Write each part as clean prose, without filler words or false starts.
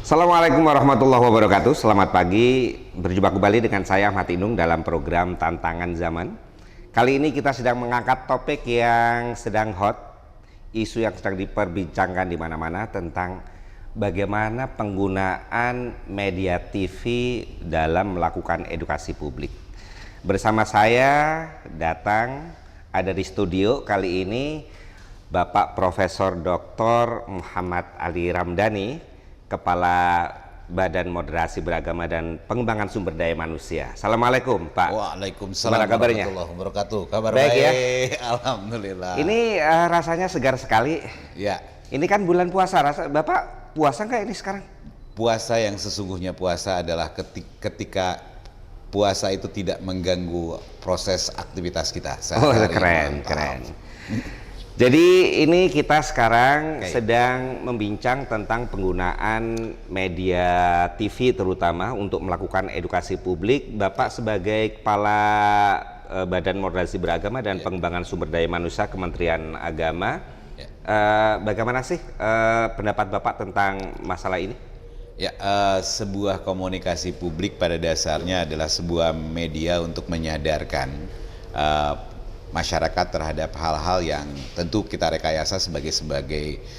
Assalamualaikum warahmatullahi wabarakatuh. Selamat pagi, berjumpa kembali dengan saya Ahmad Indung dalam program Tantangan Zaman. Kali ini kita sedang mengangkat topik yang sedang hot, isu yang sedang diperbincangkan di mana-mana tentang bagaimana penggunaan media TV dalam melakukan edukasi publik. Bersama saya datang ada di studio kali ini Bapak Profesor Dr. Muhammad Ali Ramdhani, Kepala Badan Moderasi Beragama dan Pengembangan Sumber Daya Manusia. Assalamualaikum, Pak. Waalaikumsalam warahmatullahi wabarakatuh. Kabar baik ya? Alhamdulillah. Ini rasanya segar sekali. Ya. Ini kan bulan puasa. Bapak puasa nggak ini sekarang? Puasa yang sesungguhnya puasa adalah ketika puasa itu tidak mengganggu proses aktivitas kita. Oh, keren. Jadi ini kita sekarang sedang membincang tentang penggunaan media TV terutama untuk melakukan edukasi publik. Bapak sebagai Kepala Badan Moderasi Beragama dan Pengembangan Sumber Daya Manusia Kementerian Agama, bagaimana sih pendapat Bapak tentang masalah ini? Ya, sebuah komunikasi publik pada dasarnya adalah sebuah media untuk menyadarkan masyarakat terhadap hal-hal yang tentu kita rekayasa sebagai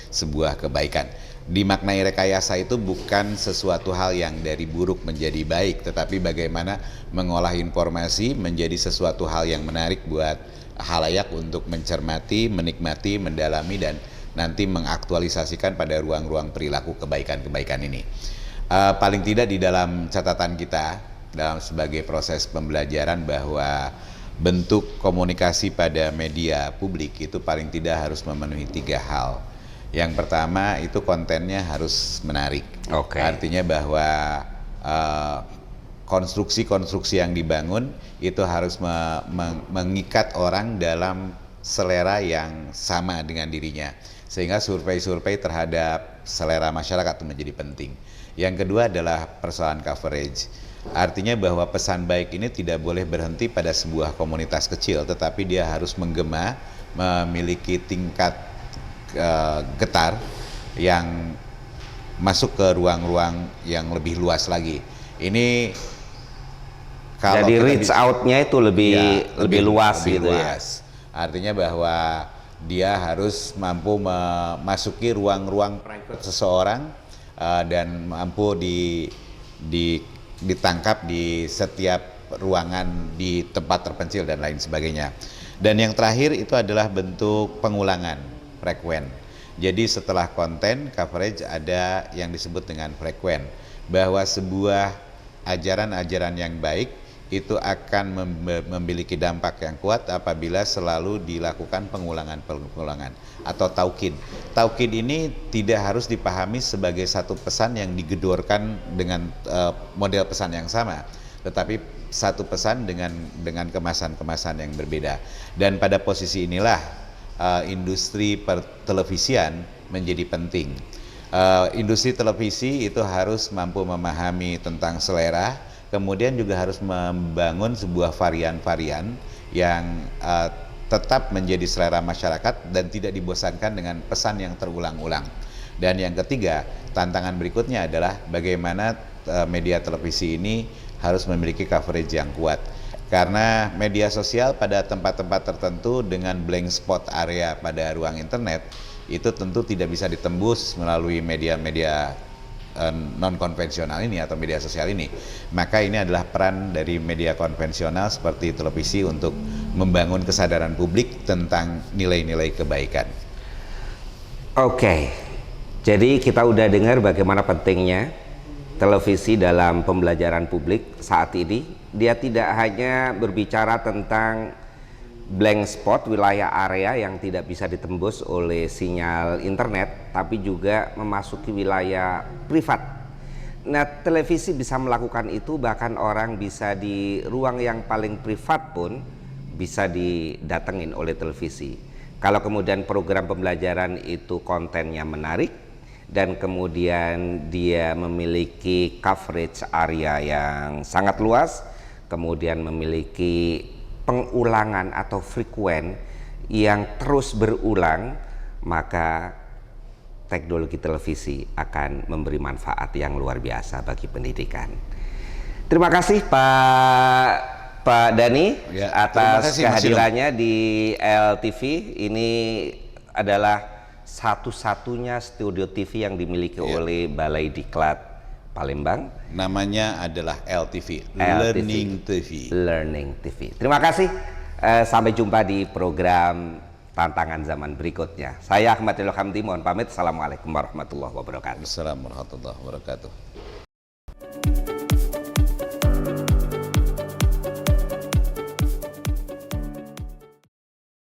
sebuah kebaikan. Dimaknai rekayasa itu bukan sesuatu hal yang dari buruk menjadi baik, tetapi bagaimana mengolah informasi menjadi sesuatu hal yang menarik buat halayak untuk mencermati, menikmati, mendalami, dan nanti mengaktualisasikan pada ruang-ruang perilaku kebaikan-kebaikan ini. Paling tidak di dalam catatan kita dalam sebagai proses pembelajaran bahwa bentuk komunikasi pada media publik itu paling tidak harus memenuhi 3 hal. Yang pertama itu kontennya harus menarik. Artinya bahwa konstruksi-konstruksi yang dibangun itu harus mengikat orang dalam selera yang sama dengan dirinya. Sehingga survei-survei terhadap selera masyarakat itu menjadi penting. Yang kedua adalah persoalan coverage. Artinya bahwa pesan baik ini tidak boleh berhenti pada sebuah komunitas kecil, tetapi dia harus menggema, memiliki tingkat getar yang masuk ke ruang-ruang yang lebih luas lagi. Ini kalau jadi reach out-nya itu lebih luas gitu ya. Artinya bahwa dia harus mampu memasuki ruang-ruang private seseorang dan mampu ditangkap di setiap ruangan di tempat terpencil dan lain sebagainya. Dan yang terakhir itu adalah bentuk pengulangan frekuen. Jadi setelah konten coverage ada yang disebut dengan frekuen, bahwa sebuah ajaran-ajaran yang baik itu akan memiliki dampak yang kuat apabila selalu dilakukan pengulangan atau taukid. Taukid ini tidak harus dipahami sebagai satu pesan yang digedorkan dengan model pesan yang sama, tetapi satu pesan dengan kemasan-kemasan yang berbeda. Dan pada posisi inilah industri pertelevisian menjadi penting. Industri televisi itu harus mampu memahami tentang selera, kemudian juga harus membangun sebuah varian-varian yang tetap menjadi selera masyarakat dan tidak dibosankan dengan pesan yang terulang-ulang. Dan yang ketiga, tantangan berikutnya adalah bagaimana media televisi ini harus memiliki coverage yang kuat. Karena media sosial pada tempat-tempat tertentu dengan blank spot area pada ruang internet itu tentu tidak bisa ditembus melalui media-media non-konvensional ini atau media sosial ini. Maka ini adalah peran dari media konvensional seperti televisi untuk membangun kesadaran publik tentang nilai-nilai kebaikan. Jadi kita udah dengar bagaimana pentingnya televisi dalam pembelajaran publik saat ini. Dia tidak hanya berbicara tentang blank spot, wilayah area yang tidak bisa ditembus oleh sinyal internet, tapi juga memasuki wilayah privat. Nah, televisi bisa melakukan itu, bahkan orang bisa di ruang yang paling privat pun bisa didatengin oleh televisi. Kalau kemudian program pembelajaran itu kontennya menarik dan kemudian dia memiliki coverage area yang sangat luas, kemudian memiliki pengulangan atau frekuen yang terus berulang, maka teknologi televisi akan memberi manfaat yang luar biasa bagi pendidikan. Terima kasih Pak Dhani Ya, terima atas kasih, Mas kehadirannya di LTV. Ini adalah satu-satunya studio TV yang dimiliki oleh Balai Diklat Palembang. Namanya adalah LTV, LTV. Learning TV. Learning TV. Terima kasih. Sampai jumpa di program Tantangan Zaman berikutnya. Saya Ahmad Ilham Hamdi, mohon pamit. Assalamualaikum warahmatullahi wabarakatuh. Assalamualaikum warahmatullahi wabarakatuh.